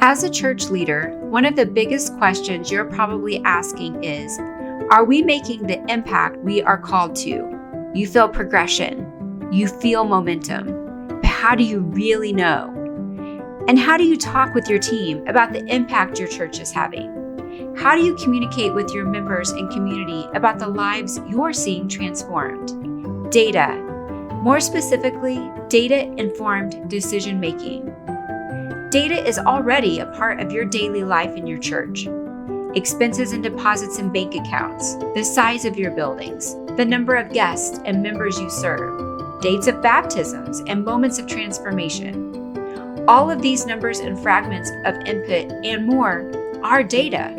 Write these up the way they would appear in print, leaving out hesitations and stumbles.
As a church leader, one of the biggest questions you're probably asking is, are we making the impact we are called to? You feel progression, you feel momentum, but how do you really know? And how do you talk with your team about the impact your church is having? How do you communicate with your members and community about the lives you're seeing transformed? Data. More specifically, data-informed decision-making. Data is already a part of your daily life in your church. Expenses and deposits in bank accounts, the size of your buildings, the number of guests and members you serve, dates of baptisms and moments of transformation. All of these numbers and fragments of input and more are data.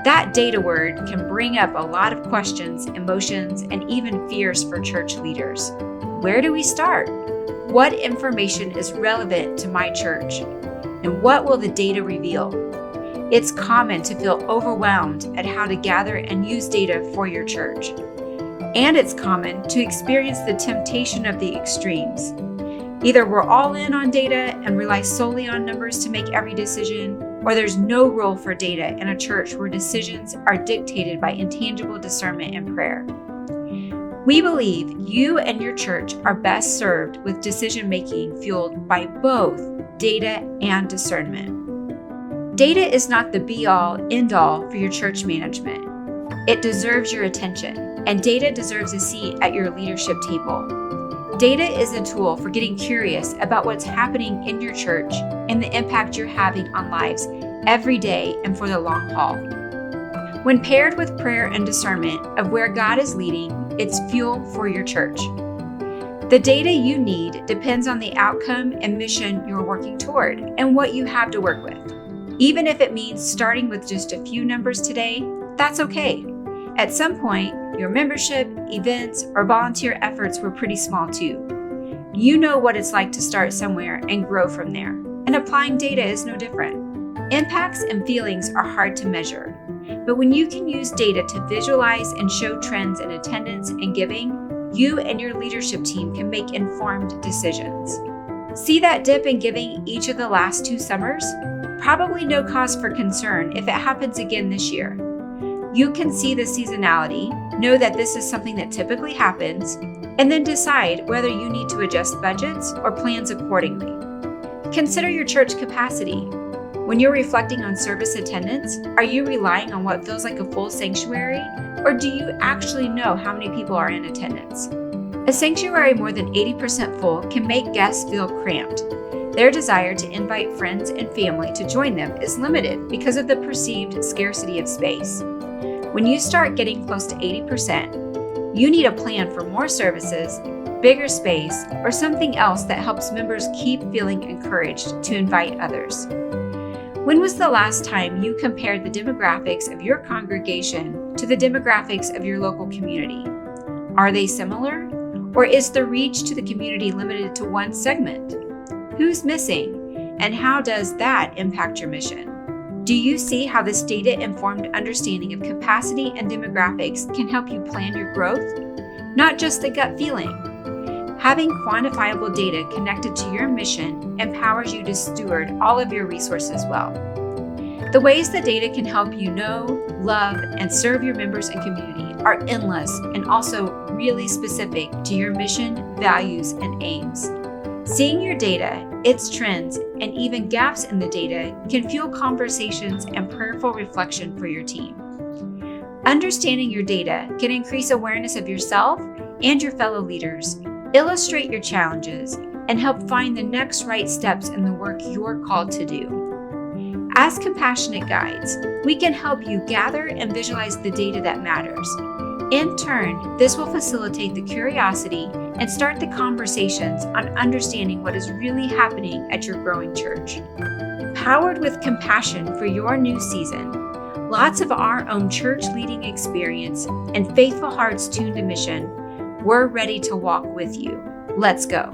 That data word can bring up a lot of questions, emotions, and even fears for church leaders. Where do we start? What information is relevant to my church? And what will the data reveal? It's common to feel overwhelmed at how to gather and use data for your church. And it's common to experience the temptation of the extremes. Either we're all in on data and rely solely on numbers to make every decision, or there's no role for data in a church where decisions are dictated by intangible discernment and prayer. We believe you and your church are best served with decision-making fueled by both data and discernment. Data is not the be-all, end-all for your church management. It deserves your attention, and data deserves a seat at your leadership table. Data is a tool for getting curious about what's happening in your church and the impact you're having on lives every day and for the long haul. When paired with prayer and discernment of where God is leading, it's fuel for your church. The data you need depends on the outcome and mission you're working toward and what you have to work with. Even if it means starting with just a few numbers today, that's okay. At some point, your membership, events, or volunteer efforts were pretty small too. You know what it's like to start somewhere and grow from there, and applying data is no different. Impacts and feelings are hard to measure, but when you can use data to visualize and show trends in attendance and giving, you and your leadership team can make informed decisions. See that dip in giving each of the last 2 summers? Probably no cause for concern if it happens again this year. You can see the seasonality, know that this is something that typically happens, and then decide whether you need to adjust budgets or plans accordingly. Consider your church capacity. When you're reflecting on service attendance, are you relying on what feels like a full sanctuary, or do you actually know how many people are in attendance? A sanctuary more than 80% full can make guests feel cramped. Their desire to invite friends and family to join them is limited because of the perceived scarcity of space. When you start getting close to 80%, you need a plan for more services, bigger space, or something else that helps members keep feeling encouraged to invite others. When was the last time you compared the demographics of your congregation to the demographics of your local community? Are they similar? Or is the reach to the community limited to one segment? Who's missing? And how does that impact your mission? Do you see how this data-informed understanding of capacity and demographics can help you plan your growth? Not just the gut feeling. Having quantifiable data connected to your mission empowers you to steward all of your resources well. The ways the data can help you know, love, and serve your members and community are endless and also really specific to your mission, values, and aims. Seeing your data, its trends, and even gaps in the data can fuel conversations and prayerful reflection for your team. Understanding your data can increase awareness of yourself and your fellow leaders, illustrate your challenges, and help find the next right steps in the work you're called to do. As compassionate guides, we can help you gather and visualize the data that matters. In turn, this will facilitate the curiosity and start the conversations on understanding what is really happening at your growing church. Powered with compassion for your new season, lots of our own church leading experience, and faithful hearts tuned to mission, we're ready to walk with you. Let's go.